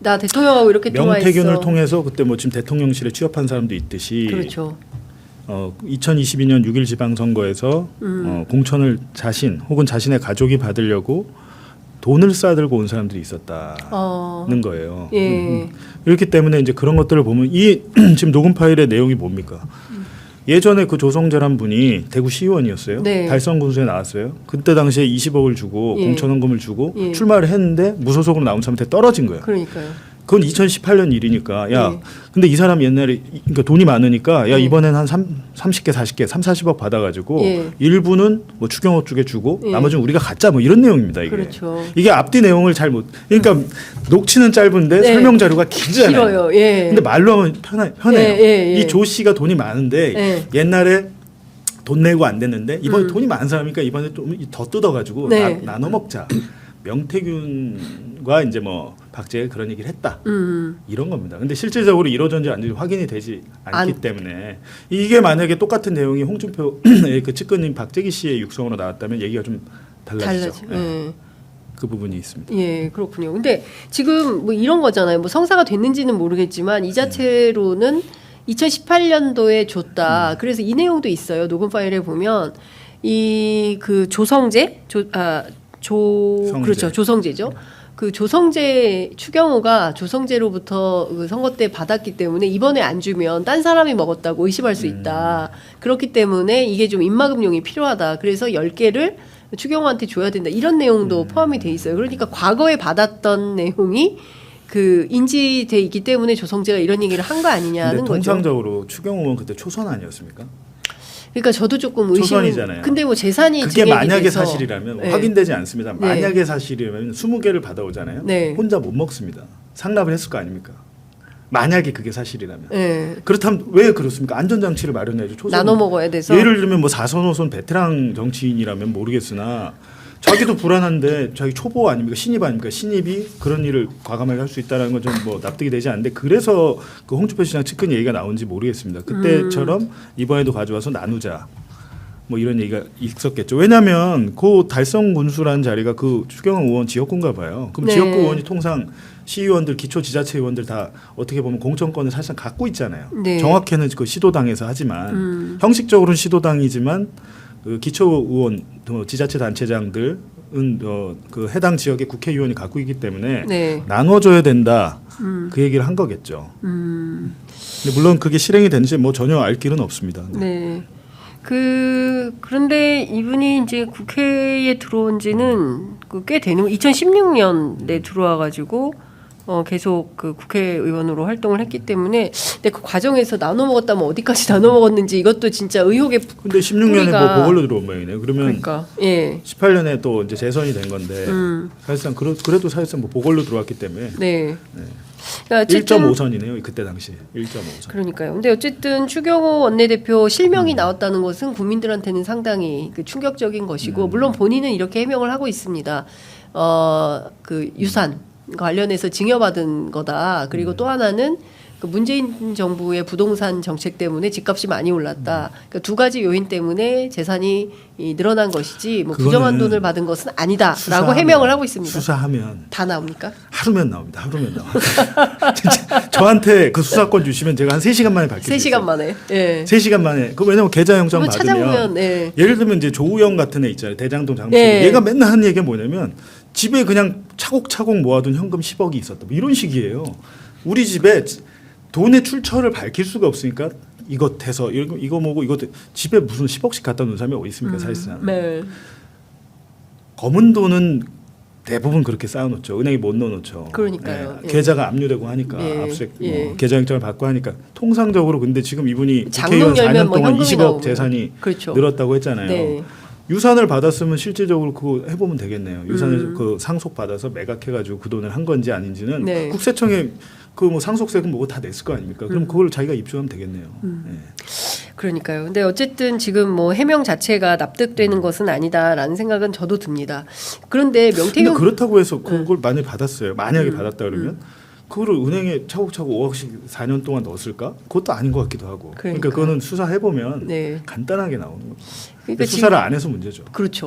나 대통령하고 이렇게 통화했어. 명태균을 통해서 그때 뭐 지금 대통령실에 취업한 사람도 있듯이 그렇죠. 2022년 6일 지방선거에서 공천을 자신 혹은 자신의 가족이 받으려고 돈을 싸들고 온 사람들이 있었다는 거예요. 예. 그렇기 때문에 이제 그런 것들을 보면 이 지금 녹음 파일의 내용이 뭡니까? 예전에 그 조성재란 분이 대구 시의원이었어요. 네. 달성 군수에 나왔어요. 그때 당시에 20억을 주고 예. 공천원금을 주고 예. 출마를 했는데 무소속으로 나온 사람한테 떨어진 거예요. 그러니까요. 그건 2018년 일이니까 야 네. 근데 이 사람 옛날에 그러니까 돈이 많으니까 야 네. 이번엔 한 30개 40개 40억 받아가지고 예. 일부는 뭐 추경호 쪽에 주고 예. 나머지는 우리가 갖자 뭐 이런 내용입니다. 이게 그렇죠. 이게 앞뒤 내용을 잘 못 그러니까 녹취는 짧은데 네. 설명 자료가 길잖아요. 길어요. 예. 근데 말로 하면 편해요. 예, 예, 예. 이 조 씨가 돈이 많은데 예. 옛날에 돈 내고 안 됐는데 이번에 돈이 많은 사람이니까 이번에 좀 더 뜯어가지고 네. 나눠 먹자. 명태균과 이제 뭐 박재가 그런 얘기를 했다. 이런 겁니다. 근데 실질적으로 이루어졌는지 안 되는지 확인이 되지 않기 때문에 이게 만약에 똑같은 내용이 홍준표 그 측근인 박재기 씨의 육성으로 나왔다면 얘기가 좀 달라지죠. 예. 그 부분이 있습니다. 예, 그렇군요. 근데 지금 뭐 이런 거잖아요. 뭐 성사가 됐는지는 모르겠지만 이 자체로는 2018년도에 줬다. 그래서 이 내용도 있어요. 녹음 파일에 보면 이 그 조성재 성재. 그렇죠. 조성재죠. 그 조성재 추경호가 조성재로부터 그 선거 때 받았기 때문에 이번에 안 주면 딴 사람이 먹었다고 의심할 수 있다. 그렇기 때문에 이게 좀 입막음용이 필요하다. 그래서 10개를 추경호한테 줘야 된다. 이런 내용도 포함이 돼 있어요. 그러니까 과거에 받았던 내용이 그 인지돼 있기 때문에 조성재가 이런 얘기를 한 거 아니냐는 근데 거죠. 통상적으로 추경호 의원 그때 초선 아니었습니까? 그러니까 저도 조금 의심. 초선이잖아요. 근데 뭐 재산이 그게 증액이 만약에 돼서. 사실이라면 네. 확인되지 않습니다. 네. 만약에 사실이라면 20개를 받아오잖아요. 네. 혼자 못 먹습니다. 상납을 했을 거 아닙니까? 만약에 그게 사실이라면. 네. 그렇다면 왜 그렇습니까? 안전장치를 마련해야죠. 초선. 나눠 먹어야 돼서. 예를 들면 뭐 4선 5선 베테랑 정치인이라면 모르겠으나 자기도 불안한데 자기 초보 아닙니까? 신입 아닙니까? 신입이 그런 일을 과감하게 할 수 있다는 건 좀 뭐 납득이 되지 않는데 그래서 그 홍준표 시장 측근 얘기가 나온지 모르겠습니다. 그때처럼 이번에도 가져와서 나누자. 뭐 이런 얘기가 있었겠죠. 왜냐하면 그 달성 군수라는 자리가 그 추경호 의원 지역구인가 봐요. 그럼 네. 지역구 의원이 통상 시의원들, 기초지자체 의원들 다 어떻게 보면 공천권을 사실상 갖고 있잖아요. 네. 정확히는 그 시도당에서 하지만 형식적으로는 시도당이지만 그 기초 의원, 지자체 단체장들은 그 해당 지역의 국회의원이 갖고 있기 때문에 네. 나눠줘야 된다. 그 얘기를 한 거겠죠. 근데 물론 그게 실행이 되는지 뭐 전혀 알 길은 없습니다. 네. 그런데 이분이 이제 국회에 들어온 지는 꽤 되는 2016년에 들어와 가지고 계속 그 국회의원으로 활동을 했기 때문에 근데 그 과정에서 나눠 먹었다면 어디까지 나눠 먹었는지 이것도 진짜 의혹의 근데 16년에 뭐 보궐로 들어온 모양이네요. 그러면 그러니까 예. 18년에 또 이제 재선이 된 건데 사실상 그래도 사실상 뭐 보궐로 들어왔기 때문에 네. 그러니까 어쨌든 1.5선이네요. 그때 당시 1.5선. 그러니까요. 근데 어쨌든 추경호 원내대표 실명이 나왔다는 것은 국민들한테는 상당히 그 충격적인 것이고 물론 본인은 이렇게 해명을 하고 있습니다. 그 유산 관련해서 증여받은 거다. 그리고 또 하나는 그 문재인 정부의 부동산 정책 때문에 집값이 많이 올랐다. 그러니까 두 가지 요인 때문에 재산이 늘어난 것이지 뭐 부정한 돈을 받은 것은 아니다라고 해명을 하고 있습니다. 수사하면 다 나옵니까? 하루면 나옵니다. 하루면 나와. 진짜 저한테 그 수사권 주시면 제가 한 3시간 만에 밝힐 수 있어요. 3시간 만에. 예. 3시간 만에. 그 왜냐면 계좌영장 그거 받으면 찾아보면 예. 예를 들면 이제 조우영 같은 애 있잖아요. 대장동 장수. 예. 얘가 맨날 하는 얘기가 뭐냐면 집에 그냥 차곡차곡 모아둔 현금 10억이 있었다. 뭐 이런 식이에요. 우리 집에 돈의 출처를 밝힐 수가 없으니까 이것 해서 이거 뭐고 이것 집에 무슨 10억씩 갖다 놓은 사람이 어디 있습니까 사실상. 네. 검은 돈은 대부분 그렇게 쌓아놓죠. 은행에 못 넣어놓죠. 그러니까요. 예. 계좌가 압류되고 하니까 예. 압수색 예. 계좌영장을 받고 하니까 통상적으로 근데 지금 이분이 장롱 국회의원 4년 열면 뭐 동안 현금이 20억 나오고. 재산이 그렇죠. 늘었다고 했잖아요. 네. 유산을 받았으면 실질적으로 그거 해보면 되겠네요. 유산을 그 상속 받아서 매각해가지고 그 돈을 한 건지 아닌지는 네. 국세청에 그 뭐 상속세금 뭐고 다 냈을 거 아닙니까? 그럼 그걸 자기가 입증하면 되겠네요. 네. 그러니까요. 근데 어쨌든 지금 뭐 해명 자체가 납득되는 것은 아니다라는 생각은 저도 듭니다. 그런데 근데 명태균 그렇다고 해서 그걸 만약에 받았어요. 만약에 받았다 그러면 그거를 은행에 차곡차곡 5억씩 4년 동안 넣었을까? 그것도 아닌 것 같기도 하고. 그러니까 그러니까요. 그거는 수사해 보면 네. 간단하게 나오는 거죠. 그러니까 수사를 안 해서 문제죠. 그렇죠.